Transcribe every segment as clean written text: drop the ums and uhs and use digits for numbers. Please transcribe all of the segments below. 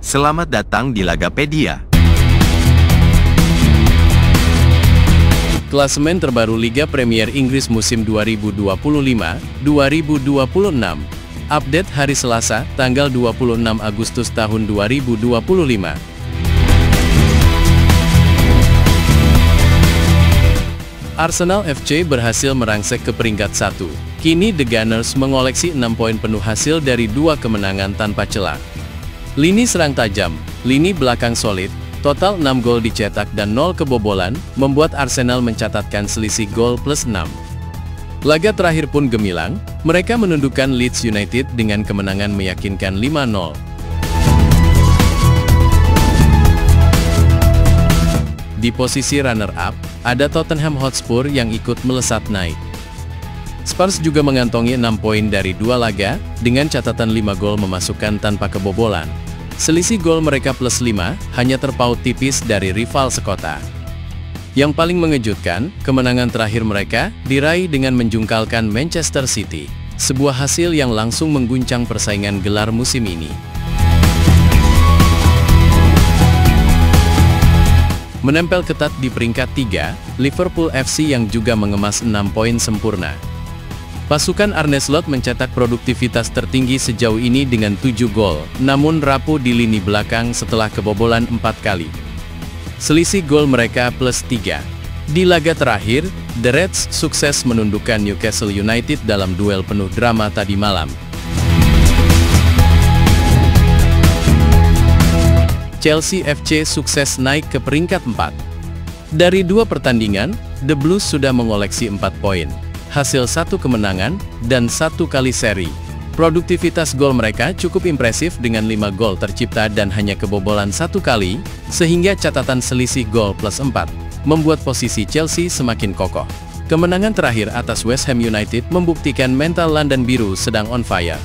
Selamat datang di Lagapedia. Klasemen terbaru Liga Premier Inggris musim 2025-2026. Update hari Selasa, tanggal 26 Agustus tahun 2025. Arsenal FC berhasil merangsek ke peringkat 1. Kini The Gunners mengoleksi 6 poin penuh hasil dari 2 kemenangan tanpa celah. Lini serang tajam, lini belakang solid, total 6 gol dicetak dan 0 kebobolan, membuat Arsenal mencatatkan selisih gol plus 6. Laga terakhir pun gemilang, mereka menundukkan Leeds United dengan kemenangan meyakinkan 5-0. Di posisi runner-up, ada Tottenham Hotspur yang ikut melesat naik. Spurs juga mengantongi 6 poin dari 2 laga, dengan catatan 5 gol memasukkan tanpa kebobolan. Selisih gol mereka plus 5, hanya terpaut tipis dari rival sekota. Yang paling mengejutkan, kemenangan terakhir mereka diraih dengan menjungkalkan Manchester City, sebuah hasil yang langsung mengguncang persaingan gelar musim ini. Menempel ketat di peringkat 3, Liverpool FC yang juga mengemas 6 poin sempurna. Pasukan Arne Slot mencetak produktivitas tertinggi sejauh ini dengan 7 gol, namun rapuh di lini belakang setelah kebobolan 4 kali. Selisih gol mereka plus 3. Di laga terakhir, The Reds sukses menundukkan Newcastle United dalam duel penuh drama tadi malam. Chelsea FC sukses naik ke peringkat 4. Dari 2 pertandingan, The Blues sudah mengoleksi 4 poin. Hasil 1 kemenangan, dan 1 kali seri. Produktivitas gol mereka cukup impresif dengan 5 gol tercipta dan hanya kebobolan 1 kali, sehingga catatan selisih gol plus 4, membuat posisi Chelsea semakin kokoh. Kemenangan terakhir atas West Ham United membuktikan mental London Biru sedang on fire.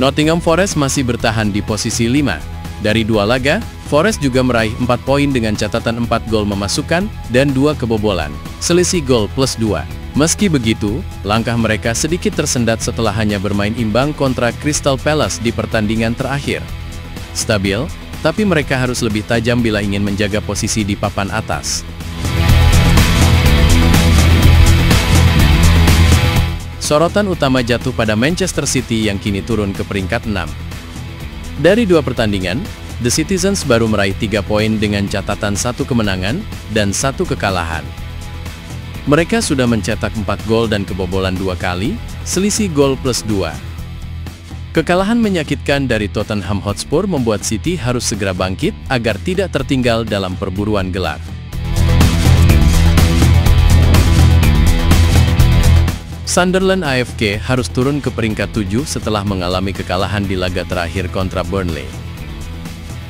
Nottingham Forest masih bertahan di posisi 5. Dari 2 laga, Forest juga meraih 4 poin dengan catatan 4 gol memasukkan dan 2 kebobolan. Selisih gol plus 2. Meski begitu, langkah mereka sedikit tersendat setelah hanya bermain imbang kontra Crystal Palace di pertandingan terakhir. Stabil, tapi mereka harus lebih tajam bila ingin menjaga posisi di papan atas. Sorotan utama jatuh pada Manchester City yang kini turun ke peringkat 6. Dari 2 pertandingan, The Citizens baru meraih 3 poin dengan catatan 1 kemenangan dan 1 kekalahan. Mereka sudah mencetak 4 gol dan kebobolan 2 kali, selisih gol plus 2. Kekalahan menyakitkan dari Tottenham Hotspur membuat City harus segera bangkit agar tidak tertinggal dalam perburuan gelar. Sunderland AFK harus turun ke peringkat 7 setelah mengalami kekalahan di laga terakhir kontra Burnley.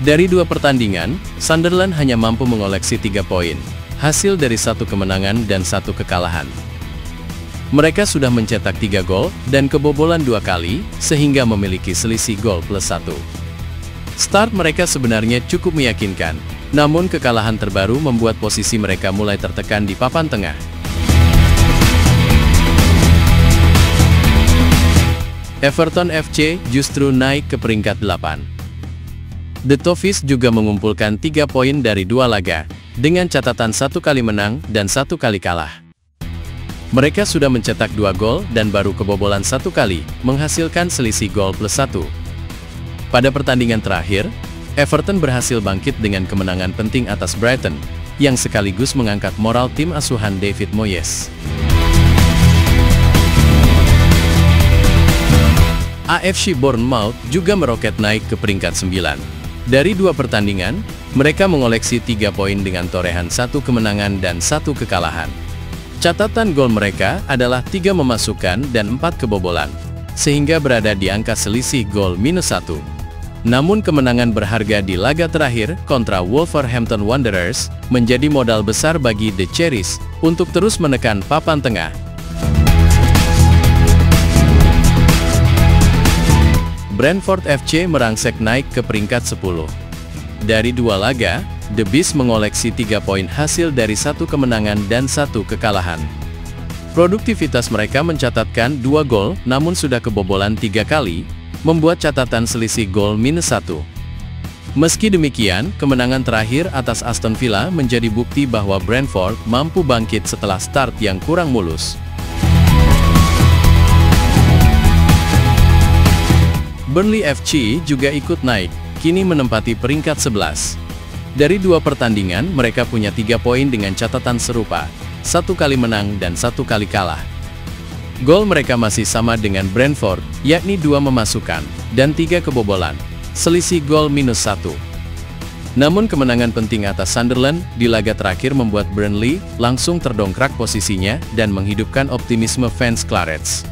Dari 2 pertandingan, Sunderland hanya mampu mengoleksi 3 poin, hasil dari 1 kemenangan dan 1 kekalahan. Mereka sudah mencetak 3 gol dan kebobolan 2 kali, sehingga memiliki selisih gol plus 1. Start mereka sebenarnya cukup meyakinkan, namun kekalahan terbaru membuat posisi mereka mulai tertekan di papan tengah. Everton FC justru naik ke peringkat 8. The Toffees juga mengumpulkan 3 poin dari 2 laga, dengan catatan 1 kali menang dan 1 kali kalah. Mereka sudah mencetak 2 gol dan baru kebobolan 1 kali, menghasilkan selisih gol plus 1. Pada pertandingan terakhir, Everton berhasil bangkit dengan kemenangan penting atas Brighton, yang sekaligus mengangkat moral tim asuhan David Moyes. AFC Bournemouth juga meroket naik ke peringkat 9. Dari 2 pertandingan, mereka mengoleksi 3 poin dengan torehan 1 kemenangan dan 1 kekalahan. Catatan gol mereka adalah 3 memasukkan dan 4 kebobolan, sehingga berada di angka selisih gol minus 1. Namun kemenangan berharga di laga terakhir kontra Wolverhampton Wanderers menjadi modal besar bagi The Cherries untuk terus menekan papan tengah. Brentford FC merangsek naik ke peringkat 10. Dari 2 laga, The Bees mengoleksi 3 poin hasil dari 1 kemenangan dan 1 kekalahan. Produktivitas mereka mencatatkan 2 gol, namun sudah kebobolan 3 kali, membuat catatan selisih gol -1. Meski demikian, kemenangan terakhir atas Aston Villa menjadi bukti bahwa Brentford mampu bangkit setelah start yang kurang mulus. Burnley FC juga ikut naik, kini menempati peringkat 11. Dari 2 pertandingan, mereka punya 3 poin dengan catatan serupa, 1 kali menang dan 1 kali kalah. Gol mereka masih sama dengan Brentford, yakni 2 memasukkan, dan 3 kebobolan, selisih gol -1. Namun kemenangan penting atas Sunderland di laga terakhir membuat Burnley langsung terdongkrak posisinya dan menghidupkan optimisme fans Clarets.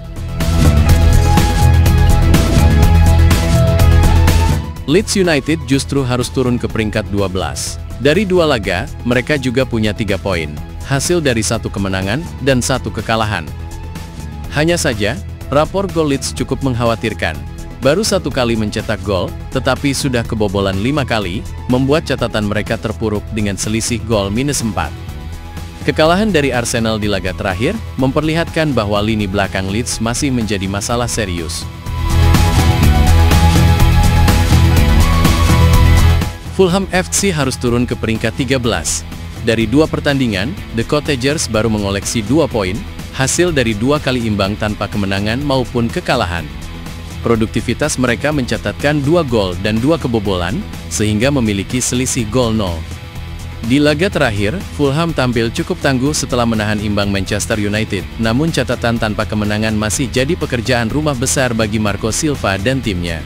Leeds United justru harus turun ke peringkat 12. Dari 2 laga, mereka juga punya 3 poin, hasil dari 1 kemenangan dan 1 kekalahan. Hanya saja, rapor gol Leeds cukup mengkhawatirkan. Baru 1 kali mencetak gol, tetapi sudah kebobolan 5 kali, membuat catatan mereka terpuruk dengan selisih gol -4. Kekalahan dari Arsenal di laga terakhir, memperlihatkan bahwa lini belakang Leeds masih menjadi masalah serius. Fulham FC harus turun ke peringkat 13. Dari 2 pertandingan, The Cottagers baru mengoleksi 2 poin, hasil dari 2 kali imbang tanpa kemenangan maupun kekalahan. Produktivitas mereka mencatatkan 2 gol dan 2 kebobolan, sehingga memiliki selisih gol 0. Di laga terakhir, Fulham tampil cukup tangguh setelah menahan imbang Manchester United, namun catatan tanpa kemenangan masih jadi pekerjaan rumah besar bagi Marco Silva dan timnya.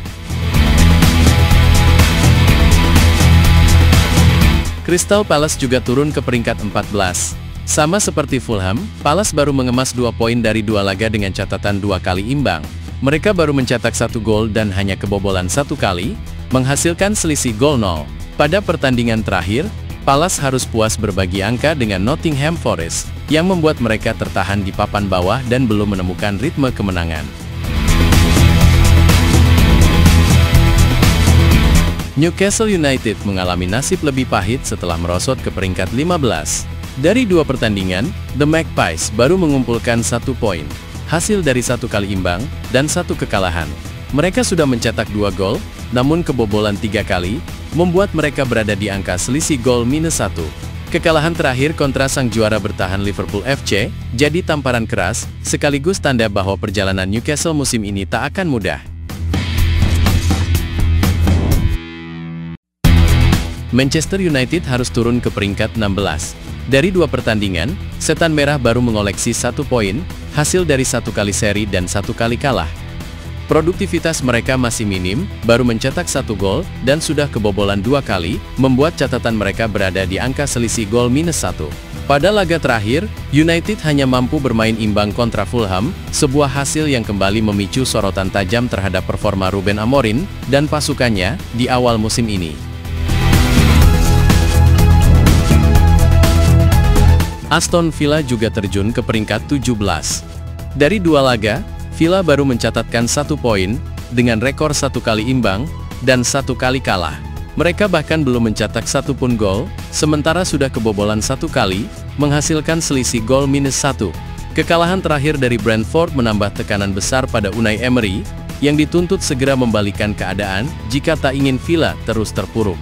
Crystal Palace juga turun ke peringkat 14. Sama seperti Fulham, Palace baru mengemas 2 poin dari 2 laga dengan catatan 2 kali imbang. Mereka baru mencetak 1 gol dan hanya kebobolan 1 kali, menghasilkan selisih gol 0. Pada pertandingan terakhir, Palace harus puas berbagi angka dengan Nottingham Forest, yang membuat mereka tertahan di papan bawah dan belum menemukan ritme kemenangan. Newcastle United mengalami nasib lebih pahit setelah merosot ke peringkat 15. Dari 2 pertandingan, The Magpies baru mengumpulkan 1 poin, hasil dari 1 kali imbang, dan 1 kekalahan. Mereka sudah mencetak 2 gol, namun kebobolan 3 kali, membuat mereka berada di angka selisih gol -1. Kekalahan terakhir kontra sang juara bertahan Liverpool FC, jadi tamparan keras, sekaligus tanda bahwa perjalanan Newcastle musim ini tak akan mudah. Manchester United harus turun ke peringkat 16. Dari 2 pertandingan, Setan Merah baru mengoleksi 1 poin, hasil dari 1 kali seri dan 1 kali kalah. Produktivitas mereka masih minim, baru mencetak 1 gol, dan sudah kebobolan 2 kali, membuat catatan mereka berada di angka selisih gol -1. Pada laga terakhir, United hanya mampu bermain imbang kontra Fulham, sebuah hasil yang kembali memicu sorotan tajam terhadap performa Ruben Amorim dan pasukannya di awal musim ini. Aston Villa juga terjun ke peringkat 17. Dari 2 laga, Villa baru mencatatkan 1 poin, dengan rekor 1 kali imbang, dan 1 kali kalah. Mereka bahkan belum mencetak 1 pun gol, sementara sudah kebobolan 1 kali, menghasilkan selisih gol -1. Kekalahan terakhir dari Brentford menambah tekanan besar pada Unai Emery, yang dituntut segera membalikan keadaan, jika tak ingin Villa terus terpuruk.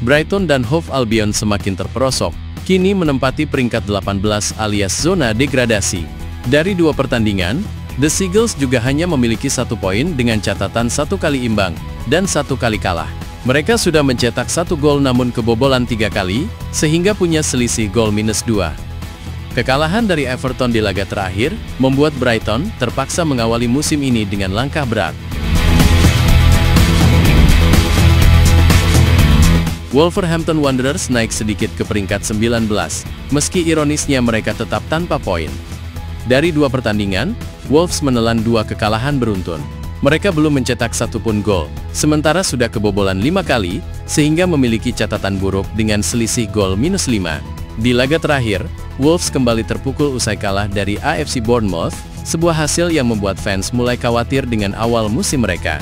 Brighton dan Hove Albion semakin terperosok, kini menempati peringkat 18 alias zona degradasi. Dari 2 pertandingan, The Seagulls juga hanya memiliki 1 poin dengan catatan 1 kali imbang, dan 1 kali kalah. Mereka sudah mencetak 1 gol namun kebobolan 3 kali, sehingga punya selisih gol -2. Kekalahan dari Everton di laga terakhir, membuat Brighton terpaksa mengawali musim ini dengan langkah berat. Wolverhampton Wanderers naik sedikit ke peringkat 19, meski ironisnya mereka tetap tanpa poin. Dari 2 pertandingan, Wolves menelan 2 kekalahan beruntun. Mereka belum mencetak 1 pun gol, sementara sudah kebobolan 5 kali, sehingga memiliki catatan buruk dengan selisih gol -5. Di laga terakhir, Wolves kembali terpukul usai kalah dari AFC Bournemouth, sebuah hasil yang membuat fans mulai khawatir dengan awal musim mereka.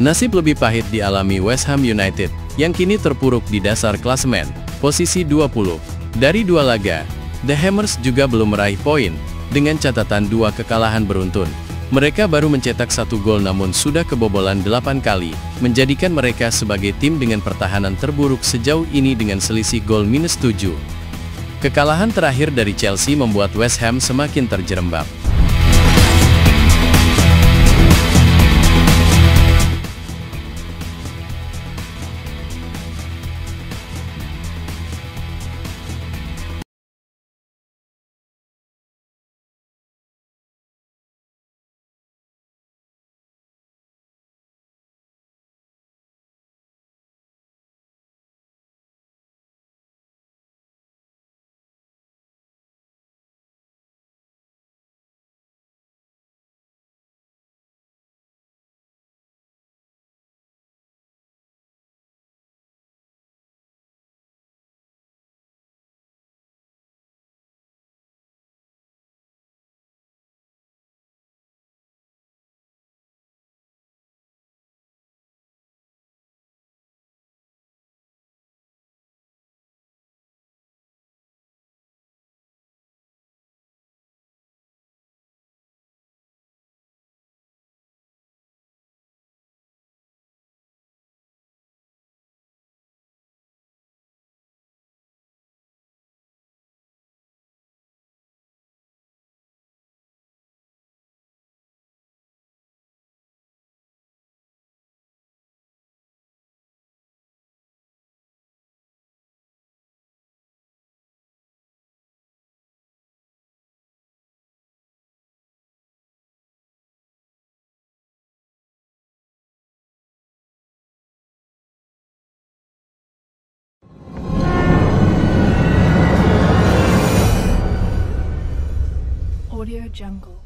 Nasib lebih pahit dialami West Ham United, yang kini terpuruk di dasar klasemen, posisi 20. Dari 2 laga, The Hammers juga belum meraih poin, dengan catatan 2 kekalahan beruntun. Mereka baru mencetak 1 gol namun sudah kebobolan 8 kali, menjadikan mereka sebagai tim dengan pertahanan terburuk sejauh ini dengan selisih gol -7. Kekalahan terakhir dari Chelsea membuat West Ham semakin terjerembab. Audio Jungle.